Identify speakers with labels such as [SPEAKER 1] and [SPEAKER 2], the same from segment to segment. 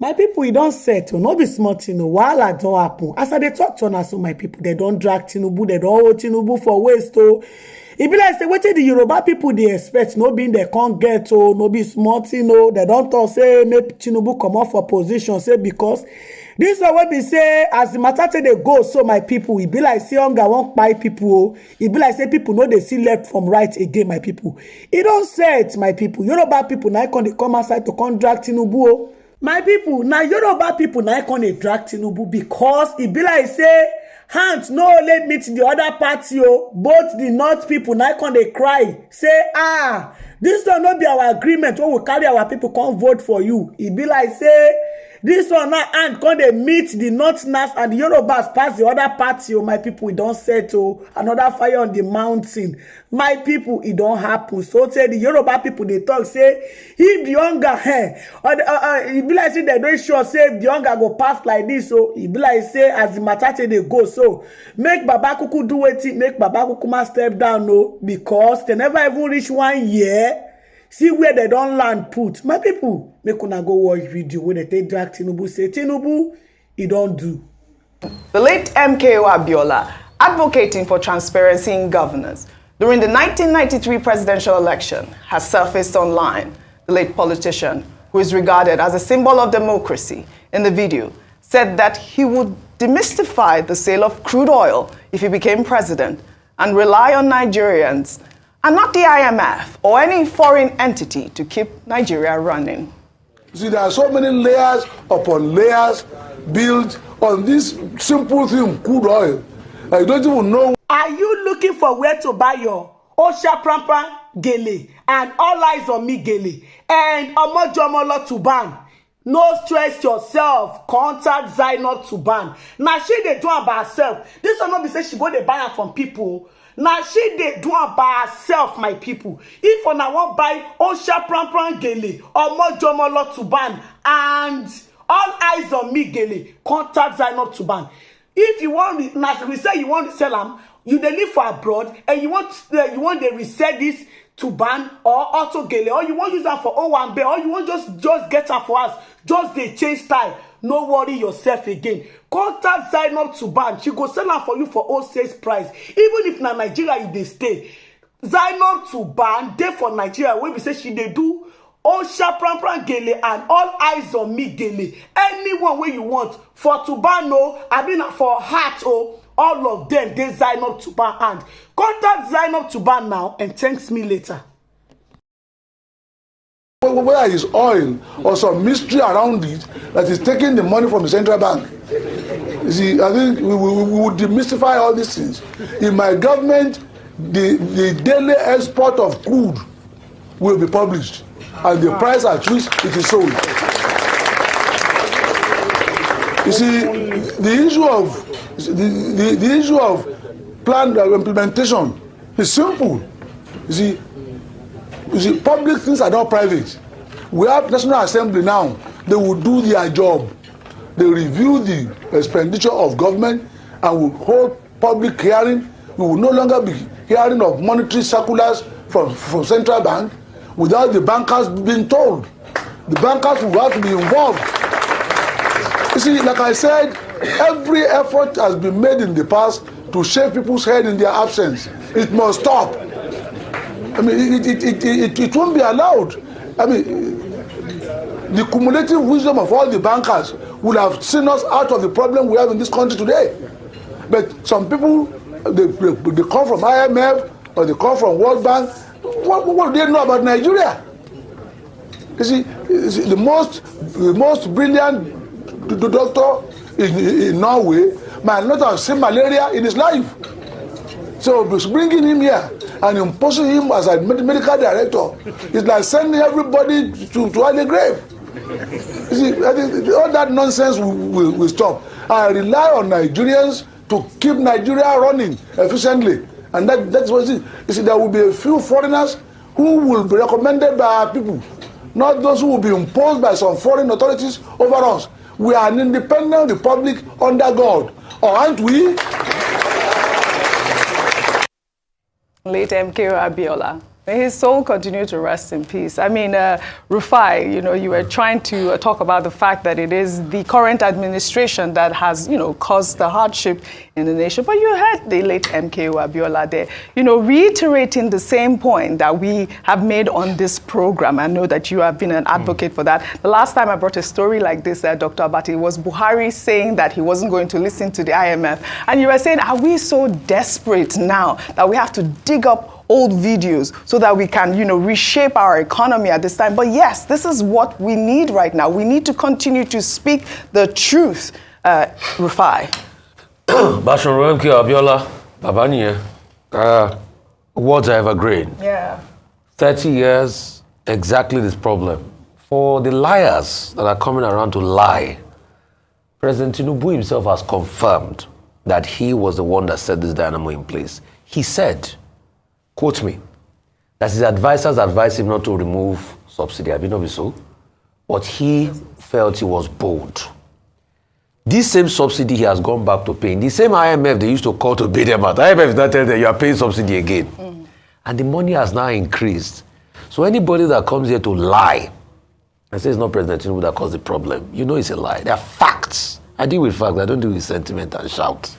[SPEAKER 1] My people, e don settle, no be small tin o. Wahala don happen. As I dey talk to una so, my people, they don drag Tinubu, they don hold Tinubu for waist o. E be like say wetin the Yoruba people dey expect no be dem con get o, no be small tin o. They don talk say make Tinubu comot for position, say because this one wey be say as the matter take dey go, so my people, e be like say hunger wan kpai people o. E be like say people no dey see left from right again, my people. E don set, my people. Yoruba people na con dey come outside to con drag Tinubu o. My people, na Yoruba people na con dey drag Tinubu because e be like say hands no only meet the other party o. Both the north people na con dey cry say this one no be our agreement wey we carry our people come vote for you. E be like say this one now hand con dey meet the northerners and the Yorubas pass the other party o. My people, e don settle. Another fire on the mountain. My people, e don happen. So say the Yoruba people dey talk say if the hunger e be like say dem no sure say the hunger go pass like this o. E be like say as the matter take dey go, so make Baba Kuku do wetin, make Baba Kukuma step down o, because they never even reach 1 year. See where they don land put. My people, make una go watch video where they take drag Tinubu, say Tinubu, he don't do.
[SPEAKER 2] The late MKO Abiola, advocating for transparency in governance during the 1993 presidential election, has surfaced online. The late politician, who is regarded as a symbol of democracy in the video, said that he would demystify the sale of crude oil if he became president and rely on Nigerians and not the IMF or any foreign entity to keep Nigeria running.
[SPEAKER 3] See, there are so many layers upon layers built on this simple thing, crude oil. I don't even know.
[SPEAKER 1] Are you looking for where to buy your Osha Prampa Gele and All Eyes on Me Gele and Omojomolo Tuban? No stress yourself. Contact Zainab Tuban. Now she dey do am by herself. This one not be say she go dey buy am from people. Now she dey do am by herself, my people. If una wan buy Osha Prampa Gele, Omojomolo Tuban and All Eyes on Me Gele, contact Zainab Tuban. If you want, as we say, you want to sell them, you dey live for abroad and you want to resell this Tuban or Auto Gele, or you want use them for O1B, or you want just get her for us, just dey change style. No worry yourself again. Contact Zainab Tuban. She go sell am for you for wholesale price. Even if na Nigeria you dey stay, Zainab Tuban dey for Nigeria wey be say she dey do Osha Prampa Gele and All Eyes on Me Gele. Anyone wey you want for Tuban o, I mean for heart o, all of them dey Zainab Tuban hand. Contact Zainab Tuban now and thanks me later.
[SPEAKER 3] Whether it's oil or some mystery around it that is taking the money from the central bank. You see, I think we would demystify all these things. In my government, the daily export of crude will be published and the price at which it is sold. You see, the issue of planned implementation is simple. You see, public things are not private. We have National Assembly now. They will do their job. They review the expenditure of government and will hold public hearing. We will no longer be hearing of monetary circulars from central bank without the bankers being told. The bankers will have to be involved. You see, like I said, every effort has been made in the past to shave people's head in their absence. It must stop. I mean, it won't be allowed. I mean, the cumulative wisdom of all the bankers would have seen us out of the problem we have in this country today. But some people, they come from IMF or they come from World Bank. What do they know about Nigeria? You see, the most brilliant doctor in Norway might not have seen malaria in his life. So bringing him here and imposing him as a medical director is like sending everybody to early grave. You see, I think all that nonsense will stop. I rely on Nigerians to keep Nigeria running efficiently, and that's what it is. You see, there will be a few foreigners who will be recommended by our people, not those who will be imposed by some foreign authorities over us. We are an independent republic under God, or aren't we?
[SPEAKER 2] Late MKO Abiola. May his soul continue to rest in peace. I mean, Rufai, you were trying to talk about the fact that it is the current administration that has, caused the hardship in the nation. But you heard the late MKO Abiola there, reiterating the same point that we have made on this program. I know that you have been an advocate for that. The last time I brought a story like this, Dr. Abati, was Buhari saying that he wasn't going to listen to the IMF. And you were saying, are we so desperate now that we have to dig up old videos so that we can, reshape our economy at this time? But yes, this is what we need right now. We need to continue to speak the truth. Rufai.
[SPEAKER 4] Bashir MKO Abiola, Babaniye, words are evergreen.
[SPEAKER 2] Yeah.
[SPEAKER 4] 30 years, exactly this problem. For the liars that are coming around to lie, President Tinubu himself has confirmed that he was the one that set this dynamo in place. He said, quote me, that his advisors advised him not to remove subsidy. Have you not been so? But he felt he was bold. This same subsidy he has gone back to paying. The same IMF they used to call to pay them out. IMF is not telling them you are paying subsidy again. Mm-hmm. And the money has now increased. So anybody that comes here to lie and says it's not President Tinubu that caused the problem, it's a lie. They are facts. I deal with facts. I don't deal with sentiment and shout.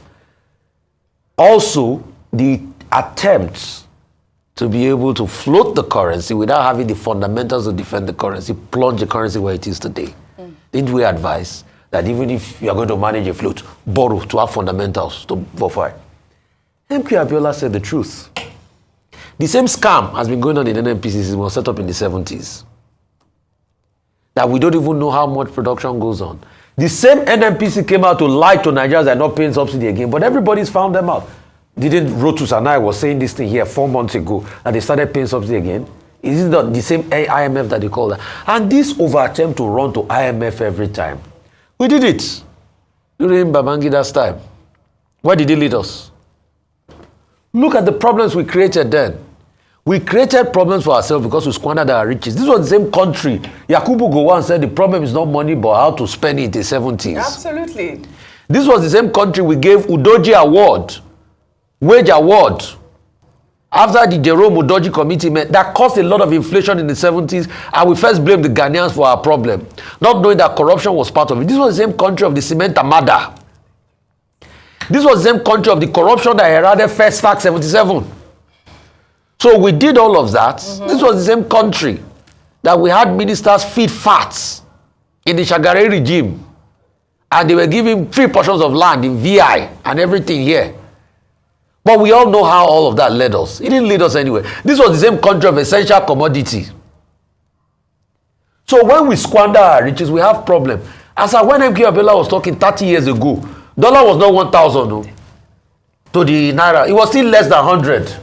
[SPEAKER 4] Also, the attempts to be able to float the currency without having the fundamentals to defend the currency, plunge the currency where it is today. Didn't we advise that even if you are going to manage a float, borrow to have fundamentals to buffer? MKO Abiola said the truth. The same scam has been going on in NNPC since it was set up in the 70s. That we don't even know how much production goes on. The same NNPC came out to lie to Nigerians they're not paying subsidy again, but everybody's found them out. Didn't Rotus and I was saying this thing here 4 months ago that they started paying subsidy again? Is it not the same IMF that they call that? And this over attempt to run to IMF every time. We did it during Babangida's time. Where did he lead us? Look at the problems we created then. We created problems for ourselves because we squandered our riches. This was the same country. Yakubu Gowon said the problem is not money but how to spend it in the 70s.
[SPEAKER 2] Absolutely.
[SPEAKER 4] This was the same country we gave Udoji Award, wage award, after the Jerome Udoji committee met, that caused a lot of inflation in the 70s, and we first blamed the Ghanaians for our problem, not knowing that corruption was part of it. This was the same country of the cement armada. This was the same country of the corruption that heralded First Fact 77. So we did all of that. Mm-hmm. This was the same country that we had ministers feed fats in the Shagari regime, and they were giving 3 portions of land in VI and everything here. But we all know how all of that led us. It didn't lead us anywhere. This was the same country of essential commodity. So when we squander our riches, we have problem. As when MKO Abiola was talking 30 years ago, dollar was not 1,000 no, to the naira. It was still less than 100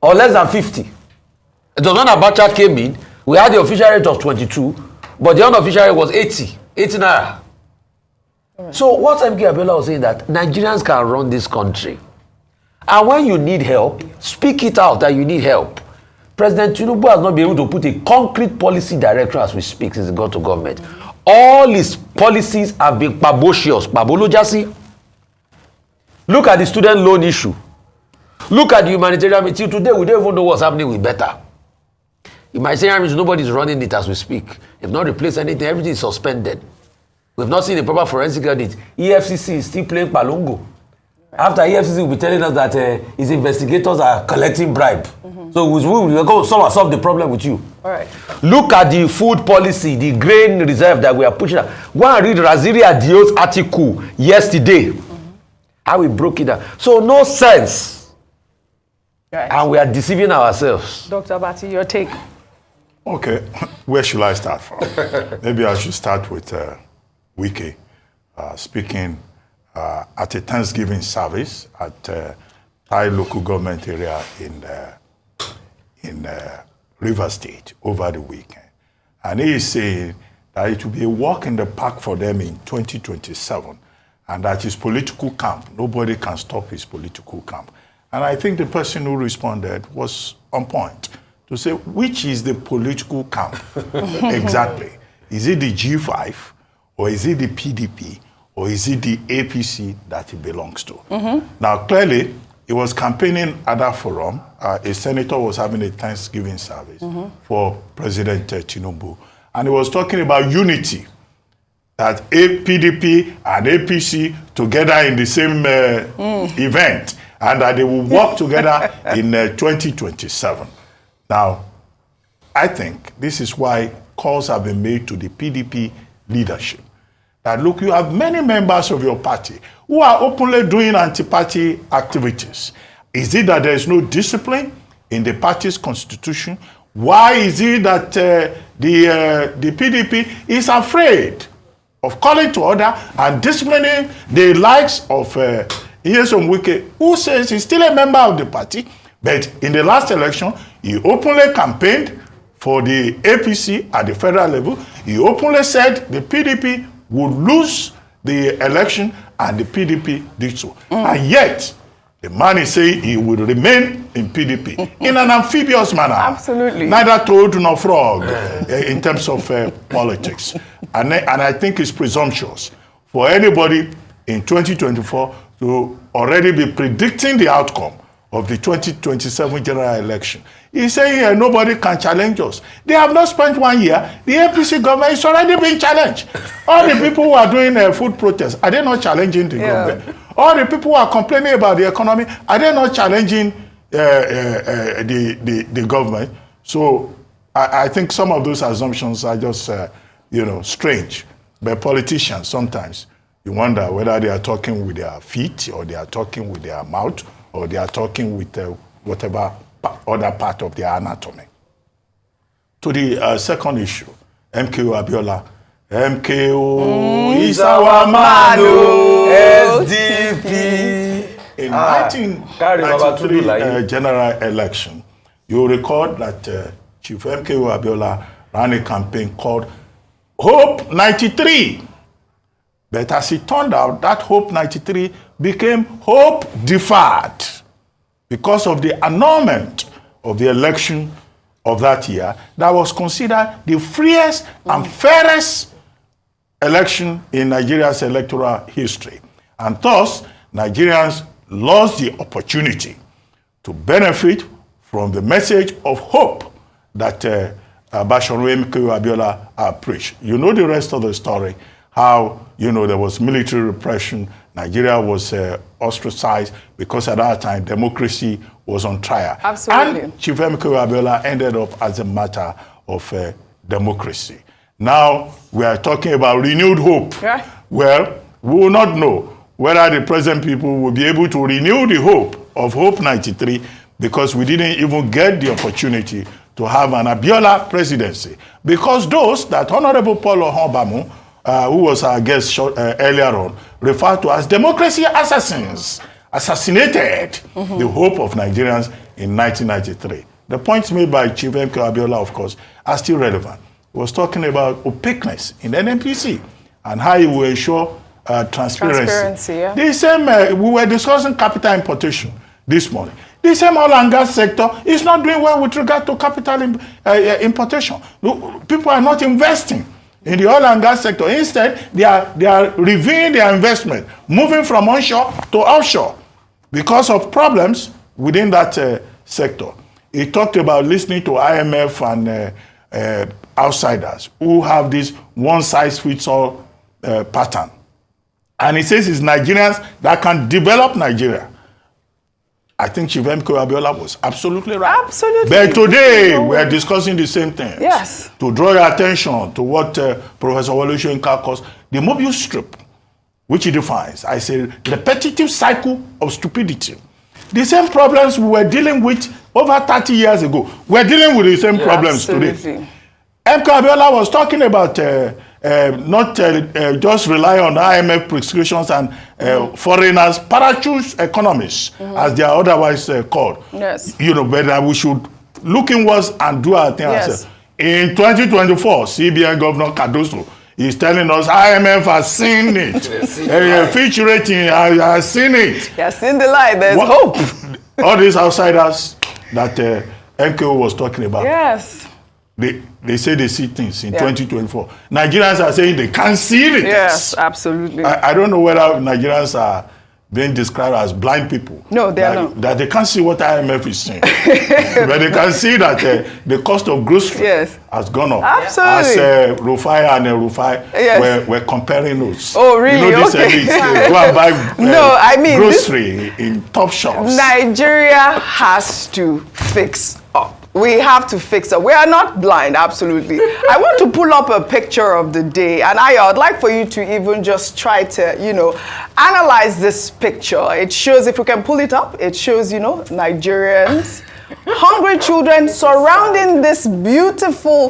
[SPEAKER 4] or less than 50. It was when Abacha came in, we had the official rate of 22, but the unofficial rate was 80 naira. Right. So what MKO Abiola was saying that Nigerians can run this country. And when you need help, speak it out that you need help. President Tinubu has not been able to put a concrete policy direction as we speak since he got to government. All his policies have been babocious, babolojasi. Look at the student loan issue. Look at the humanitarian meeting. Today, we don't even know what's happening with better. Humanitarian means nobody's running it as we speak. They've not replaced anything. Everything is suspended. We've not seen a proper forensic audit. EFCC is still playing palongo. After EFCC will be telling us that his investigators are collecting bribe. Mm-hmm. So we're going to solve the problem with you.
[SPEAKER 2] All right.
[SPEAKER 4] Look at the food policy, the grain reserve that we are pushing out. Go and read Raziri Adio's article yesterday. Mm-hmm. How we broke it down. So no sense. Right. And we are deceiving ourselves.
[SPEAKER 2] Dr. Abati, your take.
[SPEAKER 5] Okay. Where should I start from? Maybe I should start with Wike speaking at a Thanksgiving service at Thai local government area in Rivers State over the weekend. And he is saying that it will be a walk in the park for them in 2027 and that his political camp, nobody can stop his political camp. And I think the person who responded was on point to say, which is the political camp exactly? Is it the G5 or is it the PDP? Or is it the APC that he belongs to? Mm-hmm. Now, clearly, he was campaigning at that forum. A senator was having a Thanksgiving service for President Tinubu. And he was talking about unity, that PDP and APC together in the same event, and that they will work together in 2027. Now, I think this is why calls have been made to the PDP leadership. That look, you have many members of your party who are openly doing anti-party activities. Is it that there is no discipline in the party's constitution? Why is it that the PDP is afraid of calling to order and disciplining the likes of Nyesom Wike, who says he's still a member of the party, but in the last election, he openly campaigned for the APC at the federal level. He openly said the PDP would lose the election, and the PDP did so. And yet, the man is saying he will remain in PDP in an amphibious manner.
[SPEAKER 2] Absolutely.
[SPEAKER 5] Neither toad nor frog in terms of politics. And I think it's presumptuous for anybody in 2024 to already be predicting the outcome of the 2027 general election. He's saying nobody can challenge us. They have not spent 1 year. The APC government is already being challenged. All the people who are doing food protests, are they not challenging the government? All the people who are complaining about the economy, are they not challenging the government? So I think some of those assumptions are just, strange. But politicians, sometimes, you wonder whether they are talking with their feet, or they are talking with their mouth, or they are talking with whatever other part of their anatomy. To the second issue, MKO Abiola. MKO is our man, SDP. In 1993 general election, you recall that Chief MKO Abiola ran a campaign called Hope 93. But as it turned out, that Hope 93 became Hope Deferred because of the annulment of the election of that year that was considered the freest and fairest election in Nigeria's electoral history. And thus, Nigerians lost the opportunity to benefit from the message of hope that Basharu MKO Abiola preached. You know the rest of the story, how, there was military repression, Nigeria was ostracized because at that time democracy was on trial.
[SPEAKER 2] Absolutely. And
[SPEAKER 5] Chief MKO Abiola ended up as a matter of democracy. Now we are talking about renewed hope.
[SPEAKER 2] Yeah.
[SPEAKER 5] Well, we will not know whether the present people will be able to renew the hope of Hope 93 because we didn't even get the opportunity to have an Abiola presidency. Because those that Honorable Paul Ohonbamu, who was our guest earlier on, referred to as democracy assassins, assassinated the hope of Nigerians in 1993. The points made by Chief MKO Abiola, of course, are still relevant. He was talking about opaqueness in NNPC and how he will ensure transparency.
[SPEAKER 2] Yeah.
[SPEAKER 5] The same, we were discussing capital importation this morning. The same oil and gas sector is not doing well with regard to capital importation. People are not investing in the oil and gas sector. Instead, they are reviewing their investment, moving from onshore to offshore because of problems within that sector. He talked about listening to IMF and outsiders who have this one-size-fits-all pattern. And he says it's Nigerians that can develop Nigeria. I think Chief MKO Abiola was absolutely right.
[SPEAKER 2] Absolutely.
[SPEAKER 5] But today, we are discussing the same thing.
[SPEAKER 2] Yes.
[SPEAKER 5] To draw your attention to what Professor Wole Soyinka calls the Mobius strip, which he defines as a repetitive cycle of stupidity. The same problems we were dealing with over 30 years ago, we're dealing with the same problems today. MKO Abiola was talking about not just rely on IMF prescriptions and foreigners, parachute economists, as they are otherwise called.
[SPEAKER 2] Yes.
[SPEAKER 5] But that we should look inwards and do our thing ourselves. In 2024, CBN Governor Cardoso is telling us IMF has seen it. Fitch rating has seen it.
[SPEAKER 2] He has seen the light. There's hope.
[SPEAKER 5] All these outsiders that MKO was talking about.
[SPEAKER 2] Yes.
[SPEAKER 5] They say they see things in 2024. Nigerians are saying they can't see it.
[SPEAKER 2] Yes, absolutely.
[SPEAKER 5] I don't know whether Nigerians are being described as blind people.
[SPEAKER 2] No, they are not.
[SPEAKER 5] That they can't see what IMF is saying. But they can see that the cost of grocery has gone up.
[SPEAKER 2] Absolutely.
[SPEAKER 5] As Rufai and Rufai were comparing notes.
[SPEAKER 2] Oh, really?
[SPEAKER 5] You know, this elites, they go and buy grocery in top shops.
[SPEAKER 2] Nigeria has to fix up. We have to fix it. We are not blind, absolutely. I want to pull up a picture of the day, and I'd like for you to even just try to, you know, analyze this picture. It shows, if we can pull it up, it shows, you know, Nigerians, hungry children surrounding this beautiful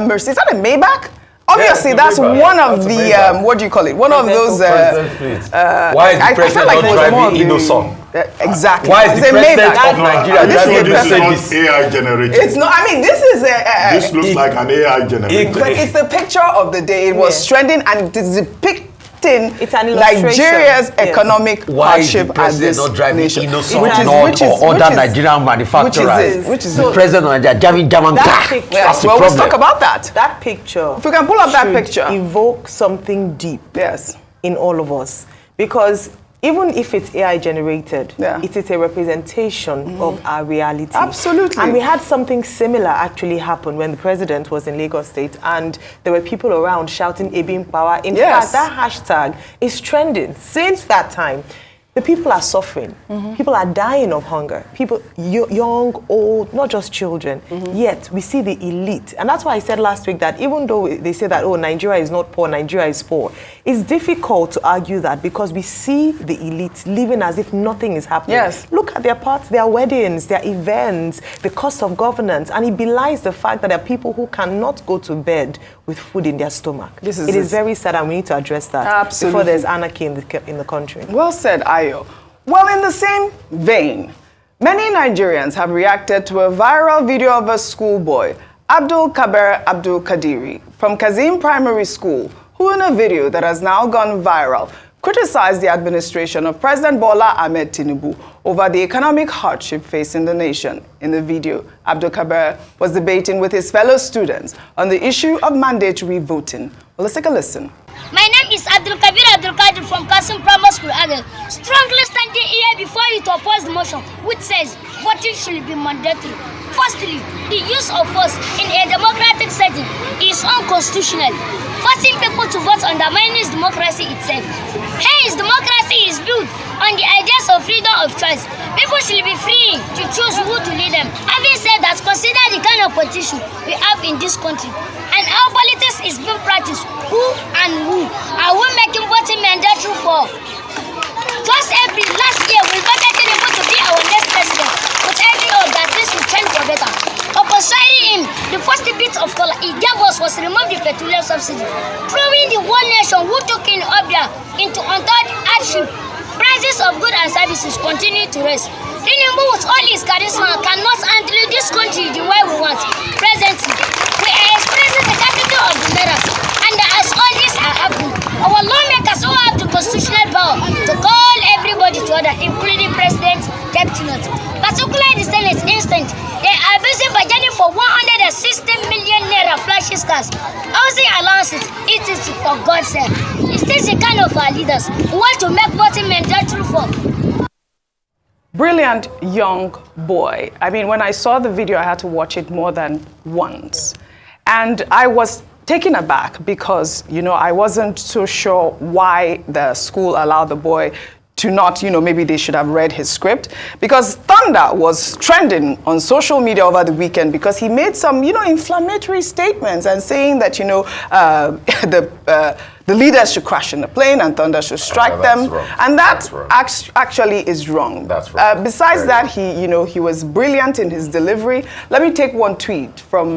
[SPEAKER 2] Mercedes. Is that a Maybach? Obviously, that's one of the, what do you call it? One of those...
[SPEAKER 4] why is the president not driving Innocent?
[SPEAKER 2] Exactly.
[SPEAKER 4] Why is the president of Nigeria driving
[SPEAKER 5] this is not AI generated.
[SPEAKER 2] It's not, I mean, this is
[SPEAKER 5] this looks like an AI generated.
[SPEAKER 2] But it's the picture of the day. It was trending, and it is depicting
[SPEAKER 6] Nigeria's
[SPEAKER 2] economic hardship at this
[SPEAKER 4] nation.
[SPEAKER 2] Which is
[SPEAKER 4] other Nigerian manufacturers.
[SPEAKER 2] Which is
[SPEAKER 4] the president of Nigeria driving German car. That's the problem.
[SPEAKER 2] Let's talk about that.
[SPEAKER 6] That picture.
[SPEAKER 2] If we can pull up that picture,
[SPEAKER 6] evoke something deep.
[SPEAKER 2] Yes.
[SPEAKER 6] In all of us, because even if it's AI generated, it is a representation of our reality.
[SPEAKER 2] Absolutely.
[SPEAKER 6] And we had something similar actually happen when the president was in Lagos State, and there were people around shouting Ebim Power. In fact, that hashtag is trending since that time. The people are suffering. People are dying of hunger. People, young, old, not just children. Yet we see the elite. And that's why I said last week that even though they say that, oh, Nigeria is not poor, Nigeria is poor, it's difficult to argue that because we see the elite living as if nothing is happening.
[SPEAKER 2] Yes.
[SPEAKER 6] Look at their parts, their weddings, their events, the cost of governance. And it belies the fact that there are people who cannot go to bed with food in their stomach. It is very sad, and we need to address that before there's anarchy in the country.
[SPEAKER 2] Well said, Ayo. Well, in the same vein, many Nigerians have reacted to a viral video of a schoolboy, Abdul Kaber Abdul Kadiri, from Kazim Primary School, who in a video that has now gone viral, criticized the administration of President Bola Ahmed Tinubu over the economic hardship facing the nation. In the video, Abdul Kaber was debating with his fellow students on the issue of mandatory voting. Well, let's take a listen.
[SPEAKER 7] My name is Abdul Kabir Abdul Kadir from Kasim Primary School, Agel. Strongly standing here before you to oppose the motion, which says voting should be mandatory. Firstly, the use of force in a democratic setting is unconstitutional. Forcing people to vote undermines democracy itself. Hence, democracy is built on the ideas of freedom of choice. People should be free to choose who to lead them. Having said that, consider the kind of politician we have in this country. And our politics is being practiced. Who are we making voting mandatory for? Just every last year, we voted Tinubu to be our next president. With every hope that this will change for better. Opposing him, the first bit of color he gave us was remove the petroleum subsidy, throwing the whole nation who took in Abia into untold hardship. Prices of goods and services continue to rise. Tinubu, with all his charisma, cannot handle this country the way we want. Presently, we are experiencing the scarcity of the metals, and as all this are happening, our lawmakers all have the constitutional power to call everybody to order, including President Deputy Note. Particularly the Senate instant, they are busy budgeting for 160 million naira flashes cars, housing allowances. It is for God's sake. Is this the kind of our leaders who want to make voting mandatory for?
[SPEAKER 2] Brilliant young boy. I mean, when I saw the video, I had to watch it more than once. And I was taken aback because, you know, I wasn't so sure why the school allowed the boy to not, you know, maybe they should have read his script, because Thunder was trending on social media over the weekend because he made some, you know, inflammatory statements and saying that, you know, the leaders should crash in the plane and Thunder should strike them.
[SPEAKER 4] Wrong.
[SPEAKER 2] And that actually is wrong.
[SPEAKER 4] That's wrong.
[SPEAKER 2] Besides that, he was brilliant in his delivery. Let me take one tweet from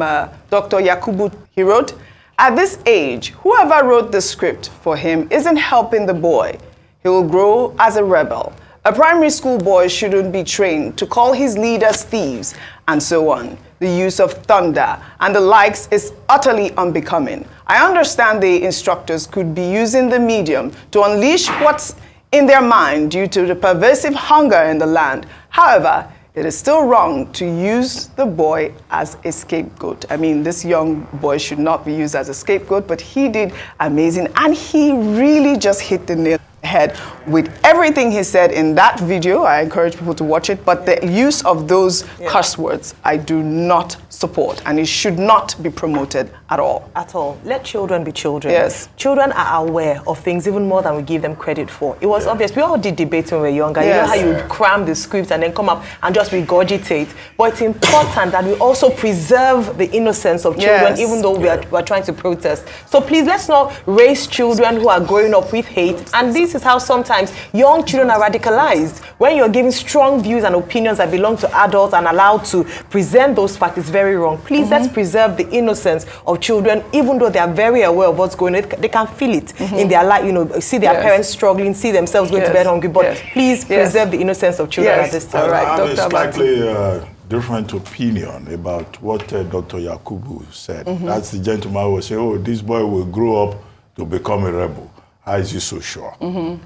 [SPEAKER 2] Dr. Yakubu. He wrote, "At this age, whoever wrote the script for him isn't helping the boy. He will grow as a rebel. A primary school boy shouldn't be trained to call his leaders thieves," and so on. The use of thunder and the likes is utterly unbecoming. I understand the instructors could be using the medium to unleash what's in their mind due to the pervasive hunger in the land. However, it is still wrong to use the boy as a scapegoat. I mean, this young boy should not be used as a scapegoat, but he did amazing, and he really just hit the nail ahead with everything he said in that video. I encourage people to watch it, but the use of those curse words, I do not support, and it should not be promoted at all.
[SPEAKER 6] At all. Let children be children.
[SPEAKER 2] Yes.
[SPEAKER 6] Children are aware of things even more than we give them credit for. It was obvious. We all did debate when we were younger.
[SPEAKER 2] Yes.
[SPEAKER 6] You know how you would cram the script and then come up and just regurgitate. But it's important that we also preserve the innocence of children, even though we're trying to protest. So please, let's not raise children who are growing up with hate. And this is how sometimes young children are radicalized. When you're giving strong views and opinions that belong to adults and allowed to present those facts, it's very wrong. Please, let's preserve the innocence of children, even though they are very aware of what's going on. They can feel it in their life, you know, see their parents struggling, see themselves going to bed hungry. But please preserve the innocence of children at this time.
[SPEAKER 5] All right, I have a slightly different opinion about what Dr. Yakubu said. That's the gentleman who will say, oh, this boy will grow up to become a rebel. How is he so sure?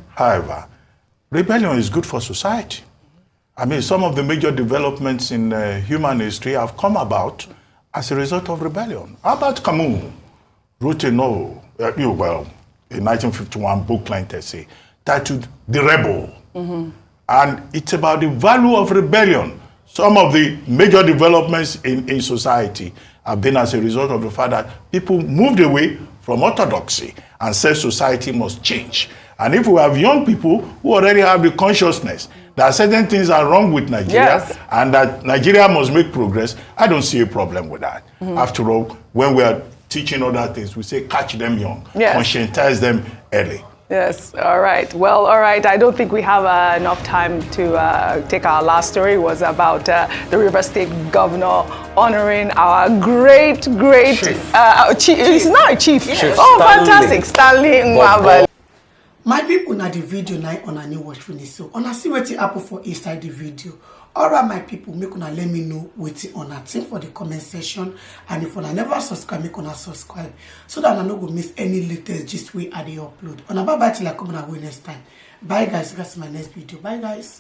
[SPEAKER 5] However, rebellion is good for society. I mean, some of the major developments in human history have come about as a result of rebellion. Albert Camus wrote a novel, a 1951 book-length essay titled The Rebel. And it's about the value of rebellion. Some of the major developments in society have been as a result of the fact that people moved away from orthodoxy and said society must change. And if we have young people who already have the consciousness that certain things are wrong with Nigeria and that Nigeria must make progress, I don't see a problem with that. After all, when we are teaching other things, we say catch them young, conscientize them early.
[SPEAKER 2] Yes, all right. Well, all right. I don't think we have enough time to take our last story. It was about the River State governor honoring our great chief. He's not a chief. Oh, fantastic. Stanley Nwabali.
[SPEAKER 1] My people, na the video na on a new watch finish. So, on a see what happen for inside the video. Alright, my people, make una let me know what on a thing for the comment section. And if una never subscribe, make una subscribe so that I no go miss any latest gist way I dey upload. On a bye bye till I come on away next time. Bye guys, that's my next video. Bye guys.